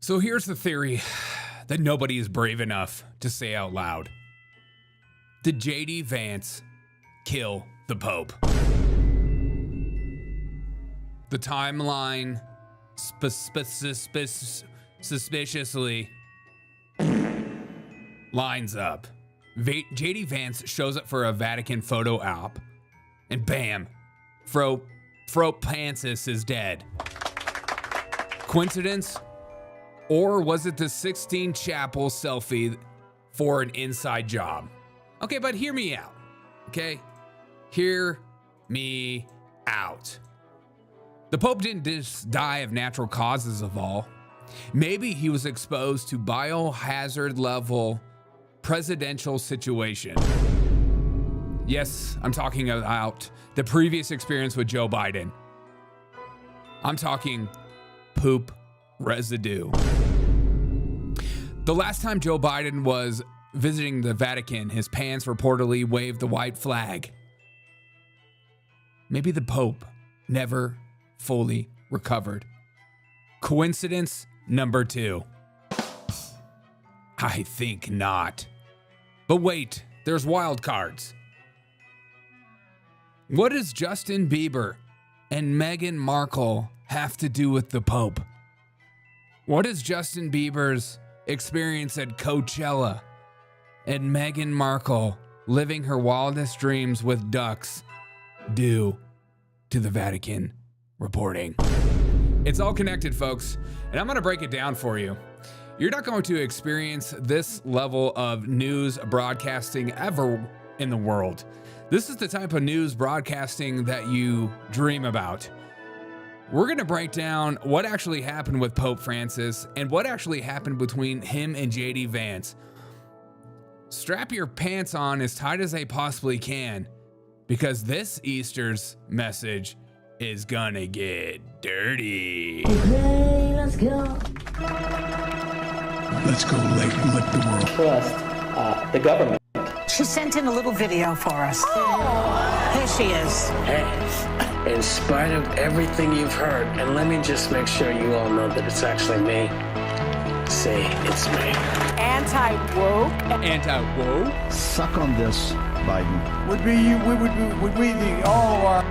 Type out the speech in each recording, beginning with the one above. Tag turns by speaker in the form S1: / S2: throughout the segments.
S1: So here's the theory that nobody is brave enough to say out loud. Did JD Vance kill the Pope? The timeline suspiciously lines up. JD Vance shows up for a Vatican photo op, and bam, Fro Pancis is dead. Coincidence? Or was it the Sistine Chapel selfie for an inside job? Okay, but hear me out, okay? Hear me out. The Pope didn't just die of natural causes of all. Maybe he was exposed to biohazard level presidential situation. Yes, I'm talking about the previous experience with Joe Biden. I'm talking poop residue. The last time Joe Biden was visiting the Vatican, his pants reportedly waved the white flag. Maybe the Pope never fully recovered. Coincidence number 2. I think not. But wait, there's wild cards. What does Justin Bieber and Meghan Markle have to do with the Pope? What does Justin Bieber's experience at Coachella and Meghan Markle living her wildest dreams with ducks do to the Vatican reporting? It's all connected, folks, and I'm going to break it down for you. You're not going to experience this level of news broadcasting ever in the world. This is the type of news broadcasting that you dream about. We're going to break down what actually happened with Pope Francis and what actually happened between him and JD Vance. Strap your pants on as tight as they possibly can, because this Easter's message is gonna get dirty.
S2: Okay, let's go.
S3: Let's go lick the world.
S4: Trust the government.
S5: She sent in a little video for us. Oh. Here she is.
S6: Hey, in spite of everything you've heard, and let me just make sure you all know that it's actually me. Say it's me.
S5: Anti-woke.
S1: Anti-woke?
S3: Suck on this, Biden.
S7: Would we the all of our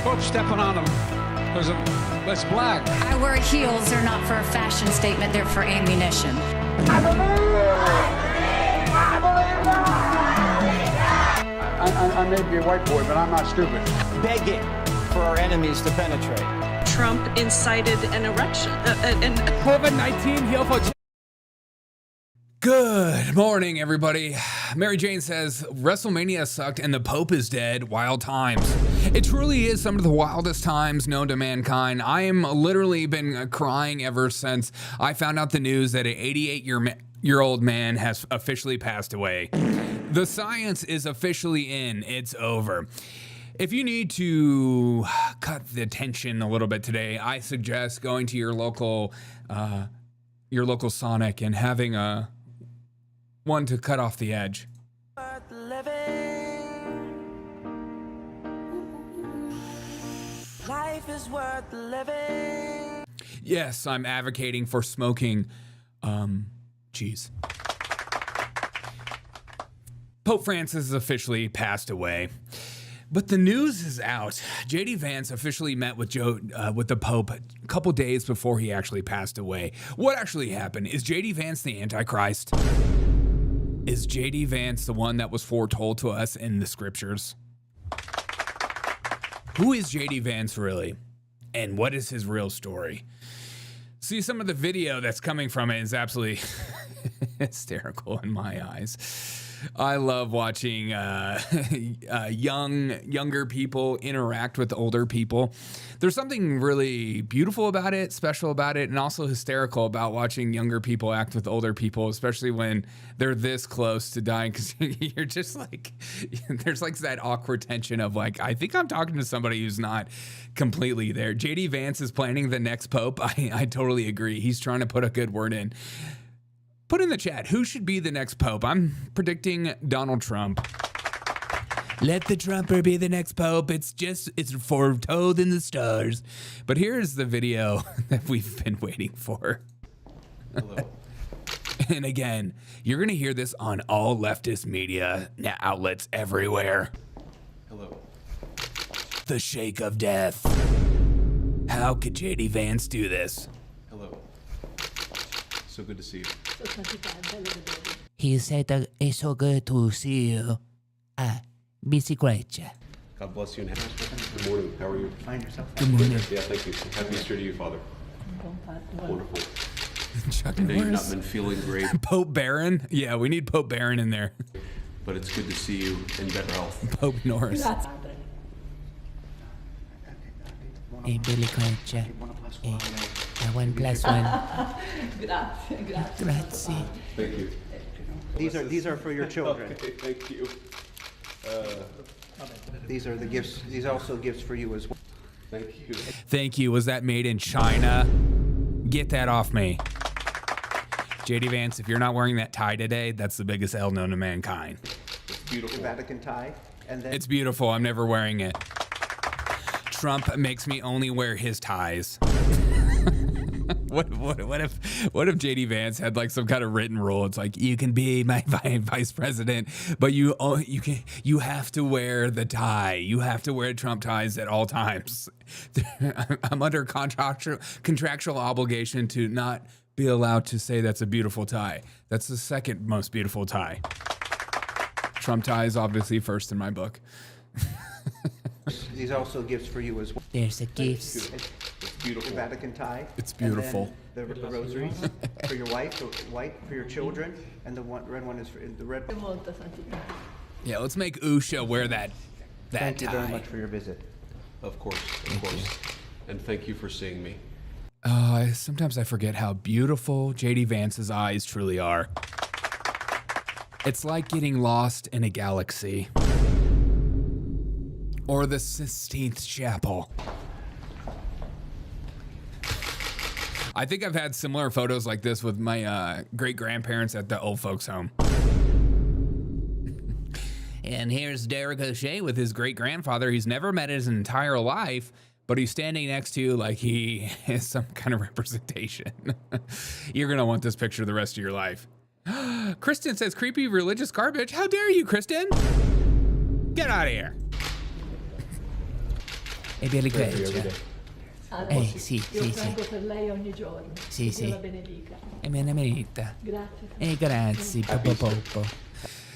S8: Pope stepping on them because that's black.
S9: I wear heels. They're not for a fashion statement. They're for ammunition.
S7: I may be a white boy, but I'm not stupid.
S10: Begging for our enemies to penetrate.
S11: Trump incited an erection.
S1: COVID-19 heal for. Good morning, everybody. Mary Jane says, WrestleMania sucked and the Pope is dead. Wild times. It truly is some of the wildest times known to mankind. I am literally been crying ever since I found out the news that an 88-year-old man has officially passed away. The science is officially in. It's over. If you need to cut the tension a little bit today, I suggest going to your local Sonic and having one to cut off the edge.
S2: Life is worth living.
S1: Yes, I'm advocating for smoking cheese. Pope Francis has officially passed away. But the news is out. JD Vance officially met with the Pope a couple days before he actually passed away. What actually happened? Is JD Vance the Antichrist? Is JD Vance the one that was foretold to us in the scriptures? Who is JD Vance really? And what is his real story? See, some of the video that's coming from it is absolutely hysterical in my eyes. I love watching younger people interact with older people. There's something really beautiful about it, special about it, and also hysterical about watching younger people act with older people, especially when they're this close to dying, because you're just like, there's like that awkward tension of like, I think I'm talking to somebody who's not completely there. JD Vance is planning the next Pope. I totally agree. He's trying to put a good word in. Put in the chat, who should be the next Pope? I'm predicting Donald Trump. Let the Trumper be the next pope. It's foretold in the stars. But here's the video that we've been waiting for.
S12: Hello.
S1: And again, you're going to hear this on all leftist media outlets everywhere.
S12: Hello.
S1: The shake of death. How could JD Vance do this?
S12: Hello. So good to see you.
S13: He said that it's so good to see you. Bicicleta.
S12: God bless you and good morning. How are you?
S3: Find yourself.
S1: Good morning.
S12: Yeah, thank you. Happy Easter to you, Father. Wonderful.
S1: Chuck
S12: I know you've not
S1: Norris.
S12: been feeling great,
S1: Pope Barron? Yeah, we need Pope Barron in there.
S12: but it's good to see you in better health.
S1: Pope Norris.
S13: Bicicleta. 1+1. Grazie.
S12: Thank you.
S3: These are for your children.
S12: Okay, thank you.
S3: These are the gifts. These are also gifts for you as well.
S12: Thank you.
S1: Thank you. Was that made in China? Get that off me. JD Vance, if you're not wearing that tie today, that's the biggest L known to mankind.
S12: It's beautiful.
S3: The Vatican tie, and then
S1: It's beautiful. I'm never wearing it. Trump makes me only wear his ties. What if JD Vance had like some kind of written rule? It's like, you can be my vice president, but you have to wear the tie. You have to wear Trump ties at all times. I'm under contractual obligation to not be allowed to say that's a beautiful tie. That's the second most beautiful tie. Trump tie is obviously first in my book.
S3: these are also gifts for you as well.
S13: There's the gifts.
S12: It's beautiful.
S3: The Vatican tie.
S1: It's beautiful.
S3: And then the rosaries for your wife, the white for your children, and the red one is for the red.
S1: Yeah, let's make Usha wear that
S3: Thank you very
S1: tie.
S3: much for your visit.
S12: Of course, of course. And thank you for seeing me.
S1: Sometimes I forget how beautiful JD Vance's eyes truly are. It's like getting lost in a galaxy. Or the Sistine Chapel. I think I've had similar photos like this with my great-grandparents at the old folks' home. And here's Derek O'Shea with his great-grandfather he's never met in his entire life, but he's standing next to you like he is some kind of representation. You're going to want this picture the rest of your life. Kristen says, creepy religious garbage. How dare you, Kristen? Get out of here.
S13: E Bicicleta. Sì.
S2: per lei ogni giorno.
S13: Sì.
S2: Dio la benedica.
S13: E me ne merita.
S2: Grazie.
S13: Grazie. Popo.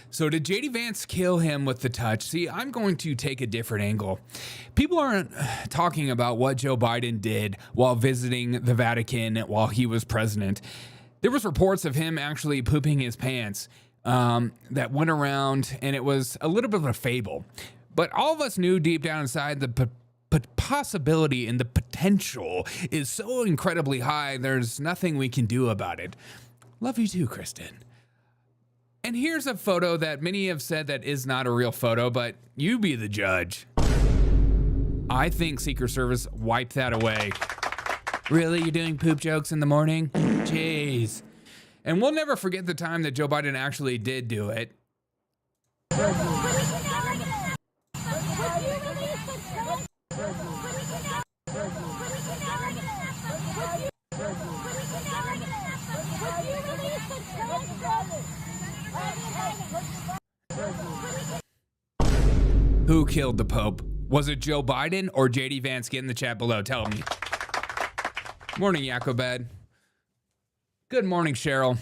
S1: So did JD Vance kill him with the touch? See, I'm going to take a different angle. People aren't talking about what Joe Biden did while visiting the Vatican while he was president. There was reports of him actually pooping his pants that went around, and it was a little bit of a fable. But all of us knew deep down inside the possibility and the potential is so incredibly high, there's nothing we can do about it. Love you too, Kristen. And here's a photo that many have said that is not a real photo, but you be the judge. I think Secret Service wiped that away. Really? You're doing poop jokes in the morning? Jeez. And we'll never forget the time that Joe Biden actually did do it. Who killed the Pope? Was it Joe Biden or JD Vance? Get in the chat below. Tell me. Morning, Yakobed. Good morning, Cheryl.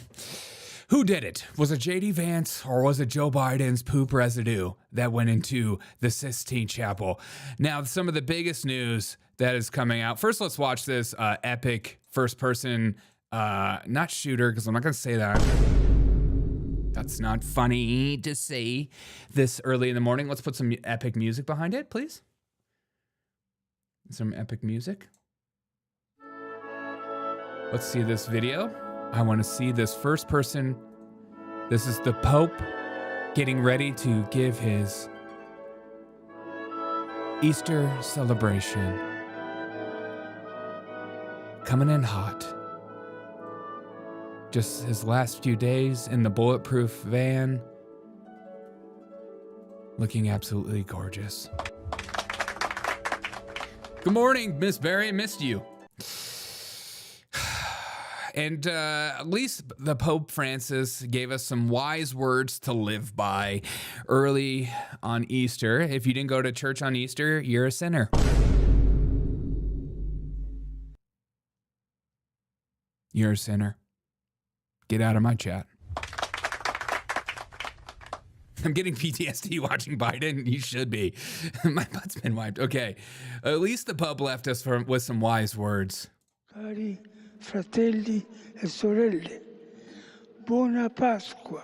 S1: Who did it? Was it JD Vance or was it Joe Biden's poop residue that went into the Sistine Chapel? Now, some of the biggest news that is coming out. First, let's watch this epic first-person, not shooter, because I'm not going to say that. That's not funny to say this early in the morning. Let's put some epic music behind it, please. Some epic music. Let's see this video. I want to see this first person. This is the Pope getting ready to give his Easter celebration. Coming in hot. Just his last few days in the bulletproof van. looking absolutely gorgeous. Good morning, Miss Barry. I missed you. And at least the Pope Francis gave us some wise words to live by early on Easter. If you didn't go to church on Easter, you're a sinner. You're a sinner. Get out of my chat. I'm getting PTSD watching Biden. You should be. My butt's been wiped. Okay. At least the Pope left us with some wise words.
S14: Cari fratelli e sorelle, buona Pasqua.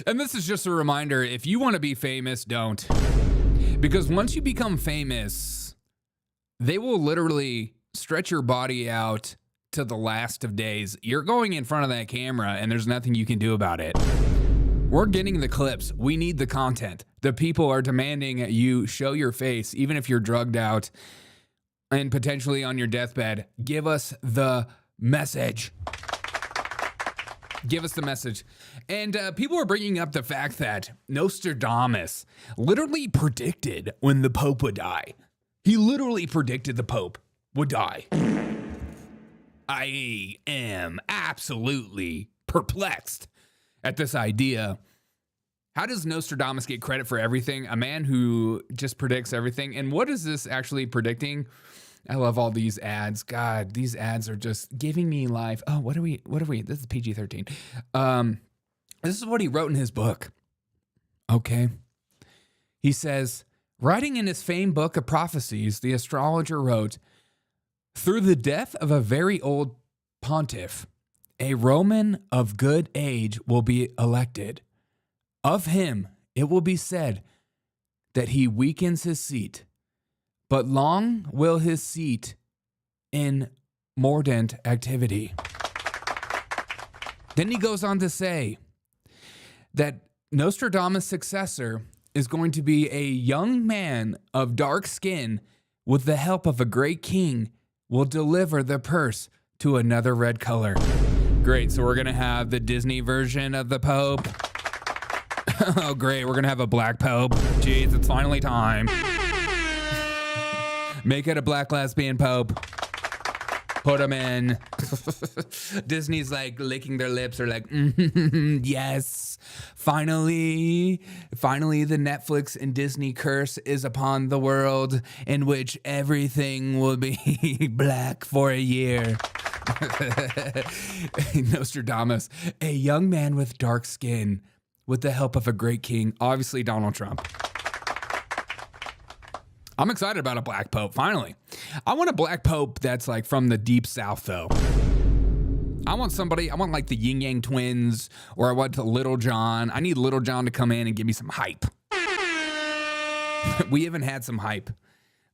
S1: And this is just a reminder, if you want to be famous, don't. Because once you become famous, they will literally stretch your body out to the last of days. You're going in front of that camera and there's nothing you can do about it. We're getting the clips. We need the content. The people are demanding you show your face, even if you're drugged out and potentially on your deathbed. Give us the message. Give us the message. And people are bringing up the fact that Nostradamus literally predicted when the Pope would die. He literally predicted the Pope would die. I am absolutely perplexed at this idea. How does Nostradamus get credit for everything? A man who just predicts everything. And what is this actually predicting? I love all these ads. God, these ads are just giving me life. Oh, what are we? This is PG-13. This is what he wrote in his book. Okay. He says, writing in his famed book of prophecies, the astrologer wrote, through the death of a very old pontiff, a Roman of good age will be elected. Of him, it will be said that he weakens his seat, but long will his seat in mordant activity. Then he goes on to say that Nostradamus' successor is going to be a young man of dark skin with the help of a great king will deliver the purse to another red color. Great, so we're going to have the Disney version of the Pope. Oh, great, we're going to have a black Pope. Jeez, it's finally time. Make it a black lesbian Pope. Put him in. Disney's like licking their lips or like, yes, finally the Netflix and Disney curse is upon the world in which everything will be black for a year. Nostradamus, a young man with dark skin with the help of a great king, obviously Donald Trump. I'm excited about a black pope, finally. I want a black pope that's like from the deep south, though. I want like the Yin Yang twins, or I want Little John. I need Little John to come in and give me some hype. We haven't had some hype.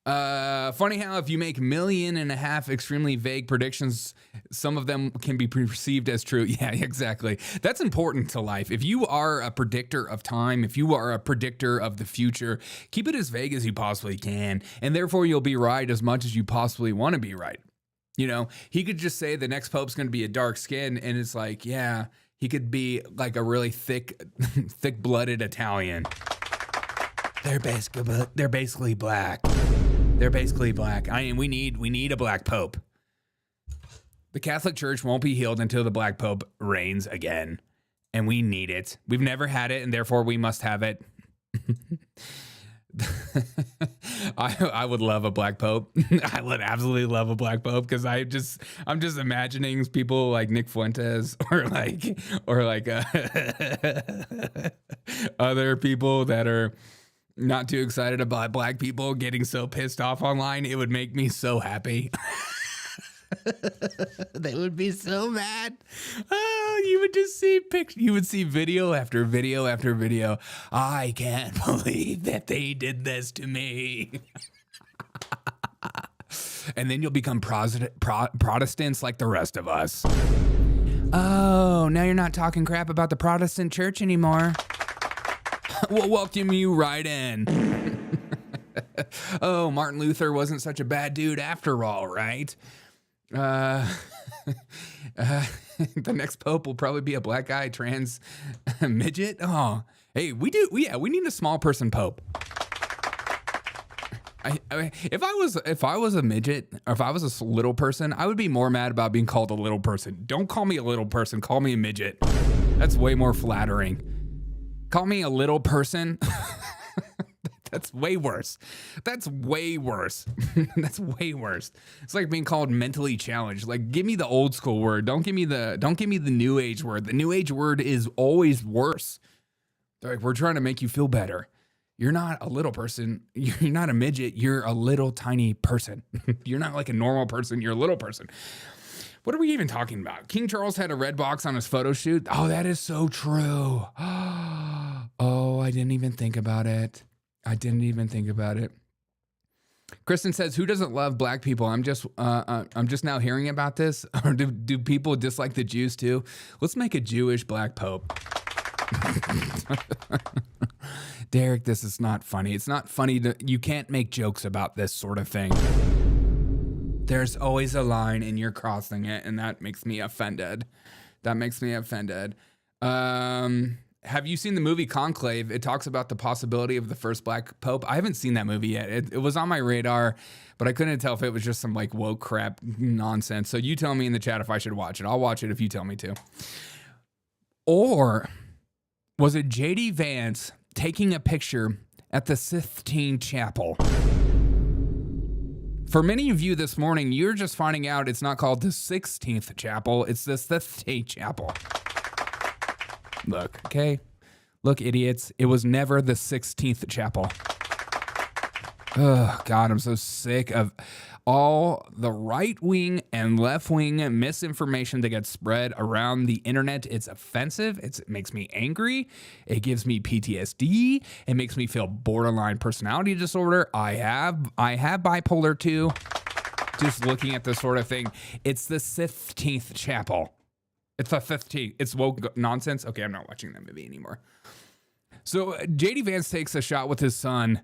S1: Funny how if you make 1.5 million extremely vague predictions, some of them can be perceived as true. Yeah, exactly. That's important to life. If you are a predictor of time, if you are a predictor of the future, keep it as vague as you possibly can. And therefore you'll be right as much as you possibly want to be right. You know, he could just say the next pope's going to be a dark skin. And it's like, yeah, he could be like a really thick-blooded Italian. They're basically black. They're basically black. I mean, we need a black pope. The Catholic Church won't be healed until the black pope reigns again. And we need it. We've never had it, and therefore we must have it. I would love a black pope. I would absolutely love a black pope because I'm just imagining people like Nick Fuentes or like other people that are not too excited about black people getting so pissed off online. It would make me so happy. They would be so mad. Oh, you would just see you would see video after video after video. I can't believe that they did this to me. And then you'll become Protestants like the rest of us. Oh, now you're not talking crap about the Protestant church anymore. We'll welcome you right in. Oh, Martin Luther wasn't such a bad dude after all, right? The next pope will probably be a black guy, trans midget. Oh, hey, we need a small person pope. If I was a midget, or if I was a little person, I would be more mad about being called a little person. Don't call me a little person. Call me a midget. That's way more flattering. Call me a little person. That's way worse. That's way worse. That's way worse. It's like being called mentally challenged. Like, give me the old school word. Don't give me the new age word. The new age word is always worse. They're like, we're trying to make you feel better. You're not a little person. You're not a midget. You're a little tiny person. You're not like a normal person. You're a little person. What are we even talking about? King Charles had a red box on his photo shoot. Oh, that is so true. Oh, I didn't even think about it. Kristen says, "Who doesn't love black people?" I'm just now hearing about this. Or do people dislike the Jews too? Let's make a Jewish black pope. Derek, this is not funny. It's not funny. You can't make jokes about this sort of thing. There's always a line and you're crossing it, and that makes me offended. Have you seen the movie Conclave? It talks about the possibility of the first black pope. I haven't seen that movie yet. It was on my radar, but I couldn't tell if it was just some like woke crap nonsense. So you tell me in the chat if I should watch it. I'll watch it if you tell me to. Or was it JD Vance taking a picture at the Sistine Chapel? For many of you this morning, you're just finding out it's not called the 16th Chapel. It's the Sistine Chapel. Look, okay? Look, idiots. It was never the 16th Chapel. Oh, God, I'm so sick of all the right-wing and left-wing misinformation that gets spread around the internet. It's offensive. It makes me angry. It gives me PTSD. It makes me feel borderline personality disorder. I have bipolar too. Just looking at this sort of thing. It's the 15th Chapel. It's the 15th. It's woke nonsense. Okay, I'm not watching that movie anymore. So JD Vance takes a shot with his son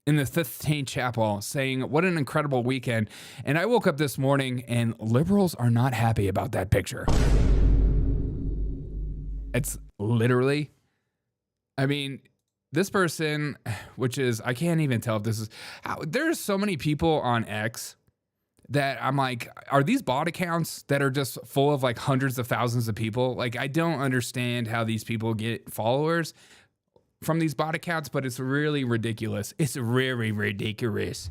S1: in the Sistine Chapel, saying, what an incredible weekend. And I woke up this morning and liberals are not happy about that picture. It's literally, I mean, this person, which is, I can't even tell if this is, there's so many people on X that I'm like, are these bot accounts that are just full of like hundreds of thousands of people? Like, I don't understand how these people get followers from these bot accounts, but it's really ridiculous. It's really ridiculous.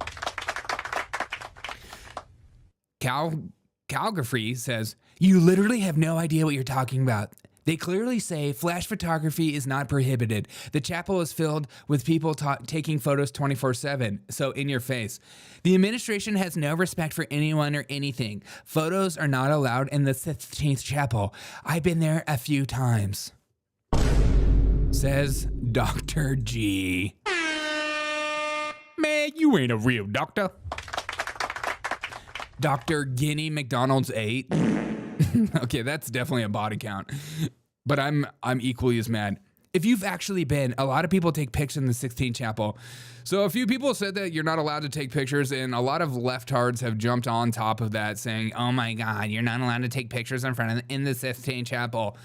S1: Calgary says, you literally have no idea what you're talking about. They clearly say flash photography is not prohibited. The chapel is filled with people taking photos 24/7. So in your face. The administration has no respect for anyone or anything. Photos are not allowed in the 16th Chapel. I've been there a few times. Says Dr. G. Man, you ain't a real doctor. Dr. Guinea McDonald's 8. Okay, that's definitely a bot account. But I'm equally as mad. If you've actually been, a lot of people take pictures in the 16th Chapel. So a few people said that you're not allowed to take pictures, and a lot of leftards have jumped on top of that saying, oh my God, you're not allowed to take pictures in the 16th Chapel.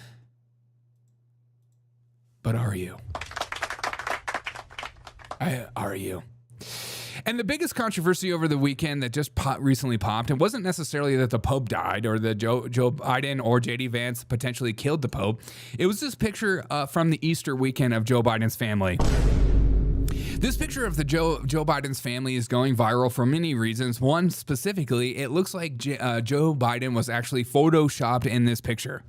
S1: But are you? Are you? And the biggest controversy over the weekend that just recently popped, it wasn't necessarily that the Pope died or that Joe Biden or JD Vance potentially killed the Pope. It was this picture from the Easter weekend of Joe Biden's family. This picture of the Joe Biden's family is going viral for many reasons. One specifically, it looks like Joe Biden was actually photoshopped in this picture.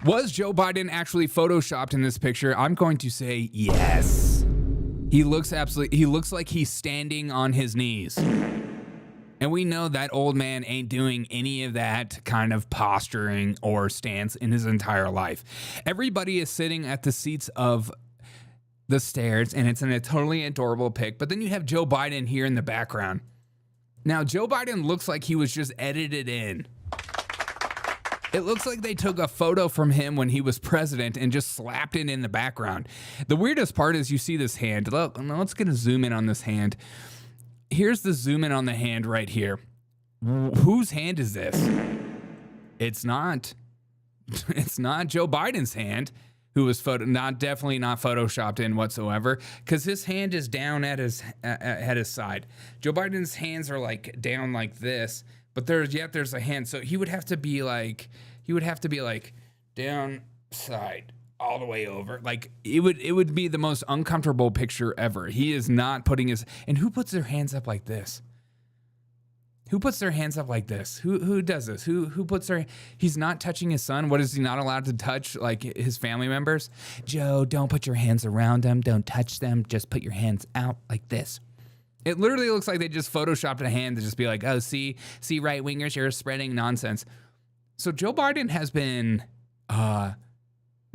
S1: Was Joe Biden actually photoshopped in this picture? I'm going to say yes. He looks like he's standing on his knees. And we know that old man ain't doing any of that kind of posturing or stance in his entire life. Everybody is sitting at the seats of the stairs, and it's in a totally adorable pic. But then you have Joe Biden here in the background. Now, Joe Biden looks like he was just edited in. It looks like they took a photo from him when he was president and just slapped it in the background. The weirdest part is you see this hand. Look, let's get a zoom in on this hand. Here's the zoom in on the hand right here. Whose hand is this? It's not Joe Biden's hand, who was definitely not photoshopped in whatsoever, because his hand is down at his side. Joe Biden's hands are like down like this, but there's a hand, so he would have to be like down side all the way over. Like it would be the most uncomfortable picture ever. He is not putting his, and who puts their hands up like this? Who puts their hands up like this? Who does this? Who puts their... He's not touching his son. What is he not allowed to touch, like his family members? Joe, don't put your hands around them. Don't touch them. Just put your hands out like this. It literally looks like they just photoshopped a hand to just be like, oh, see right-wingers, you're spreading nonsense. So Joe Biden has been... Joe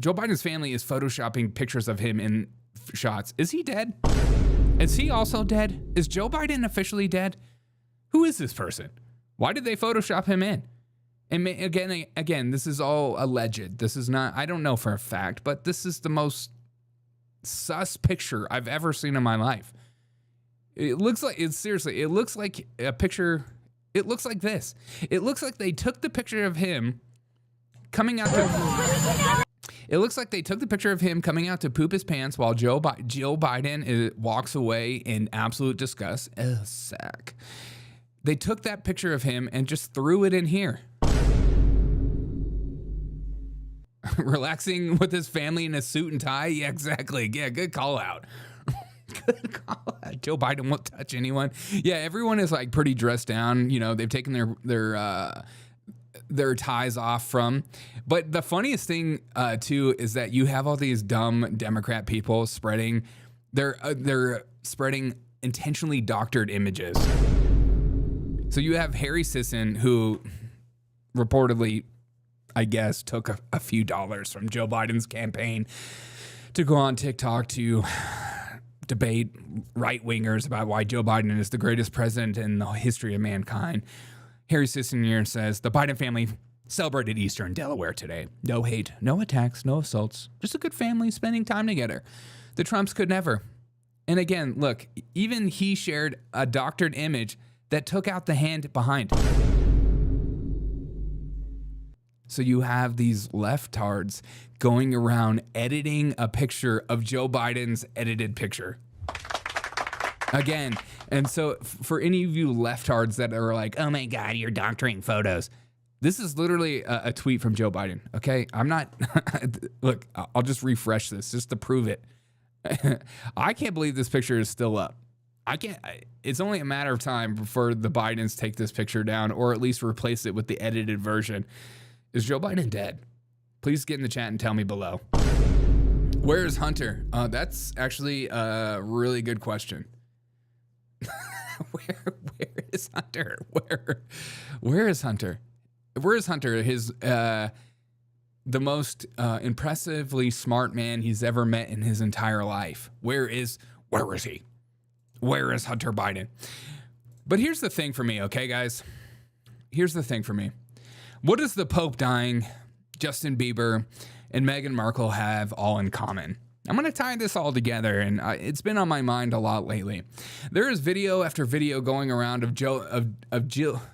S1: Biden's family is photoshopping pictures of him in shots. Is he dead? Is he also dead? Is Joe Biden officially dead? Who is this person? Why did they Photoshop him in? And again, this is all alleged. This is not, I don't know for a fact, but this is the most sus picture I've ever seen in my life. It looks like, it looks like a picture, it looks like this. It looks like they took the picture of him coming out to... It looks like they took the picture of him coming out to poop his pants while Joe Biden walks away in absolute disgust. Ugh, sack. They took that picture of him and just threw it in here. Relaxing with his family in a suit and tie? Yeah, exactly. Yeah, good call out. Good call out. Joe Biden won't touch anyone. Yeah, everyone is like pretty dressed down. You know, they've taken their ties off from. But the funniest thing too is that you have all these dumb Democrat people spreading they're spreading intentionally doctored images. So you have Harry Sisson, who reportedly, I guess, took a few dollars from Joe Biden's campaign to go on TikTok to debate right-wingers about why Joe Biden is the greatest president in the history of mankind. Harry Sisson here says, the Biden family celebrated Easter in Delaware today. No hate, no attacks, no assaults. Just a good family spending time together. The Trumps could never. And again, look, even he shared a doctored image that took out the hand behind. So you have these leftards going around editing a picture of Joe Biden's edited picture. Again, and so for any of you leftards that are like, oh my God, you're doctoring photos. This is literally a tweet from Joe Biden, okay? I'm not, look, I'll just refresh this just to prove it. I can't believe this picture is still up. It's only a matter of time before the Bidens take this picture down or at least replace it with the edited version. Is Joe Biden dead? Please get in the chat and tell me below. Where is Hunter? That's actually a really good question. Where is Hunter? Where is Hunter? Where is Hunter? His the most impressively smart man he's ever met in his entire life. Where is he? Where is Hunter Biden? But here's the thing for me, okay, guys? Here's the thing for me. What does the Pope dying, Justin Bieber, and Meghan Markle have all in common? I'm going to tie this all together, and it's been on my mind a lot lately. There is video after video going around of Justin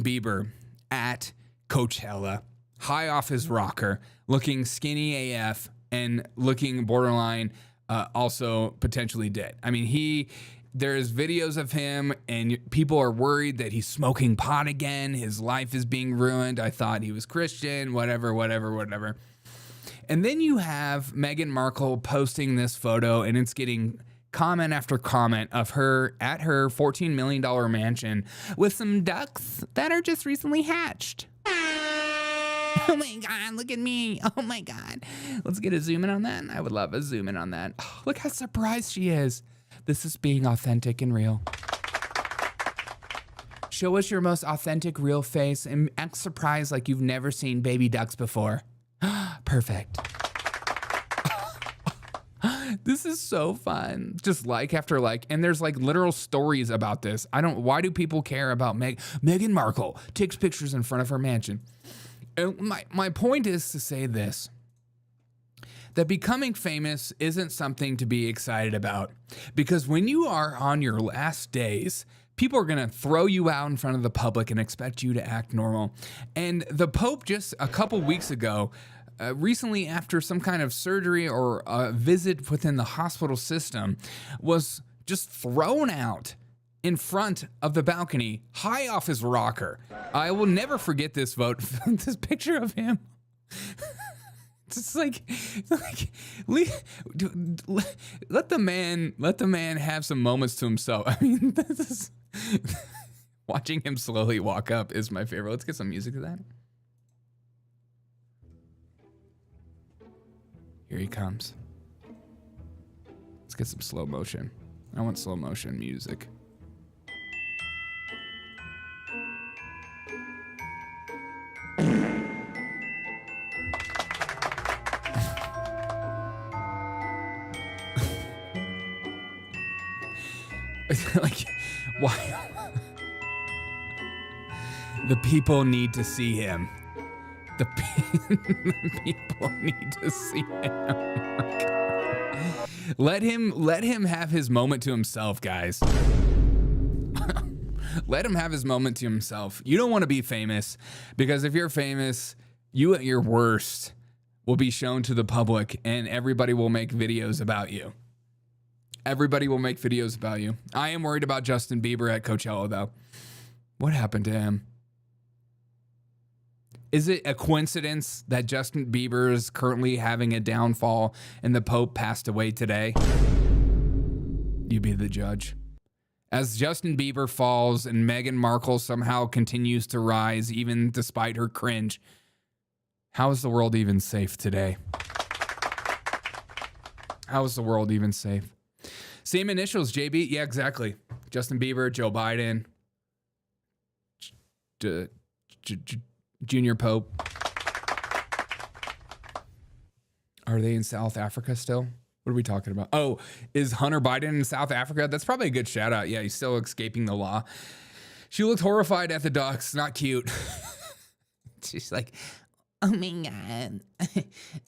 S1: Bieber at Coachella, high off his rocker, looking skinny AF and looking borderline also potentially dead. I mean, there's videos of him and people are worried that he's smoking pot again. His life is being ruined. I thought he was Christian, whatever. And then you have Meghan Markle posting this photo and it's getting comment after comment of her at her $14 million mansion with some ducks that are just recently hatched. Oh my God, look at me. Oh my God. Let's get a zoom in on that. I would love a zoom in on that. Oh, look how surprised she is. This is being authentic and real. Show us your most authentic, real face and act surprised like you've never seen baby ducks before. Perfect. This is so fun. Just like after like, and there's like literal stories about this. Why do people care about Meghan Markle takes pictures in front of her mansion? And my point is to say this, that becoming famous isn't something to be excited about, because when you are on your last days, people are going to throw you out in front of the public and expect you to act normal. And the Pope just a couple weeks ago, recently after some kind of surgery or a visit within the hospital system, was just thrown out in front of the balcony, high off his rocker. I will never forget this vote. This picture of him. It's like let the man have some moments to himself. I mean, this is watching him slowly walk up is my favorite. Let's get some music to that. Here he comes. Let's get some slow motion. I want slow motion music. Like, why? The people need to see him. The people need to see him. Let him have his moment to himself, guys. Let him have his moment to himself. You don't want to be famous, because if you're famous, you at your worst will be shown to the public and everybody will make videos about you. Everybody will make videos about you. I am worried about Justin Bieber at Coachella, though. What happened to him? Is it a coincidence that Justin Bieber is currently having a downfall and the Pope passed away today? You be the judge. As Justin Bieber falls and Meghan Markle somehow continues to rise, even despite her cringe, how is the world even safe today? How is the world even safe? Same initials, JB. Yeah, exactly. Justin Bieber, Joe Biden, Junior Pope. Are they in South Africa still? What are we talking about? Oh, is Hunter Biden in South Africa? That's probably a good shout out. Yeah, he's still escaping the law. She looked horrified at the ducks. Not cute. She's like, oh my God.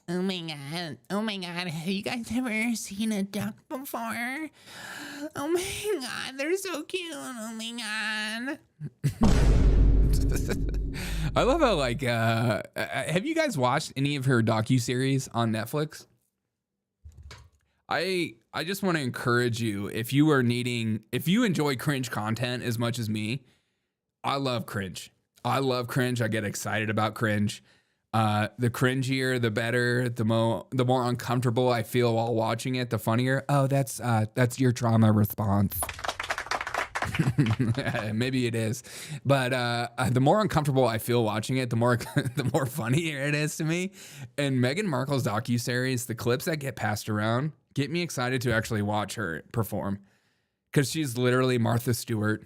S1: Oh my God. Oh my God. Have you guys ever seen a duck before? Oh my God. They're so cute. Oh my God. I love how, like, have you guys watched any of her docuseries on Netflix? I just want to encourage you, if you enjoy cringe content as much as me, I love cringe. I love cringe. I get excited about cringe. The cringier, the better. The more uncomfortable I feel while watching it, the funnier. Oh, that's your trauma response. Maybe it is, but the more uncomfortable I feel watching it, the more funnier it is to me. And Meghan Markle's docuseries, the clips that get passed around, get me excited to actually watch her perform, because she's literally Martha Stewart.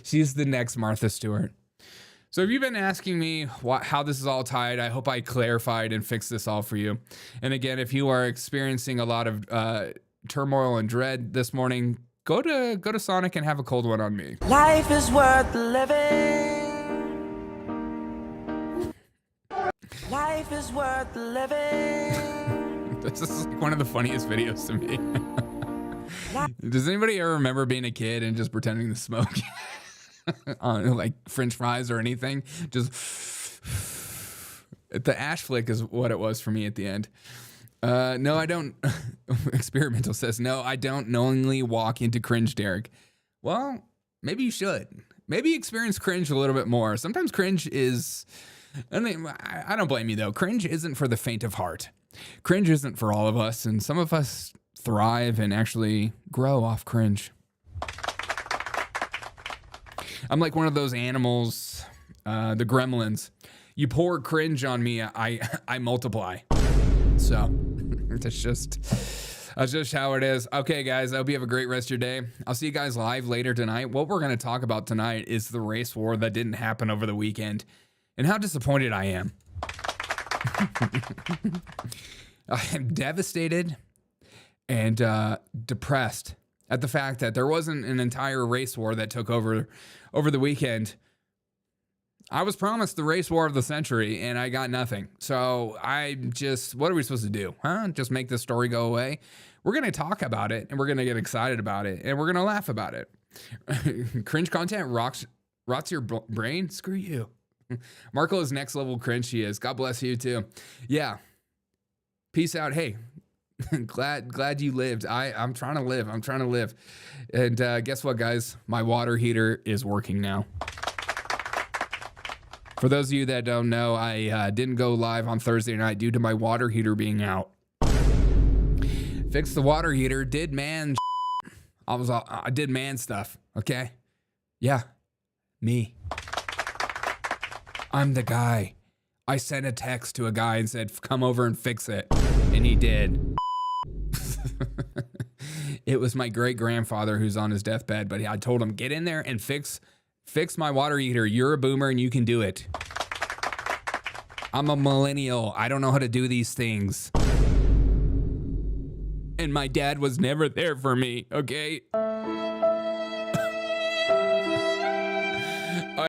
S1: she's the next Martha Stewart. So if you've been asking me how this is all tied, I hope I clarified and fixed this all for you. And again, if you are experiencing a lot of turmoil and dread this morning, go to Sonic and have a cold one on me.
S15: Life is worth living. Life is worth living.
S1: This is like one of the funniest videos to me. Does anybody ever remember being a kid and just pretending to smoke on like French fries or anything? Just the ash flick is what it was for me at the end. No, I don't. Experimental says, no, I don't knowingly walk into cringe, Derek. Well, maybe you should. Maybe experience cringe a little bit more. Sometimes cringe is, I don't blame you though. Cringe isn't for the faint of heart. Cringe isn't for all of us. And some of us thrive and actually grow off cringe. I'm like one of those animals, the gremlins. You pour cringe on me, I multiply. So that's just how it is. Okay, guys, I hope you have a great rest of your day. I'll see you guys live later tonight. What we're going to talk about tonight is the race war that didn't happen over the weekend and how disappointed I am. I am devastated and depressed at the fact that there wasn't an entire race war that took over the weekend. I was promised the race war of the century, and I got nothing. So what are we supposed to do? Huh? Just make this story go away? We're going to talk about it, and we're going to get excited about it, and we're going to laugh about it. Cringe content rots your brain? Screw you. Markle is next level cringe. She is. God bless you, too. Yeah. Peace out. Hey, glad you lived. I'm trying to live. And guess what, guys? My water heater is working now. For those of you that don't know, I didn't go live on Thursday night due to my water heater being out. Fixed the water heater, did man I did man stuff, okay? Yeah, me. I'm the guy. I sent a text to a guy and said, come over and fix it. And he did. It was my great grandfather who's on his deathbed, but I told him, get in there and fix my water heater. You're a boomer and you can do it. I'm a millennial. I don't know how to do these things. And my dad was never there for me, okay?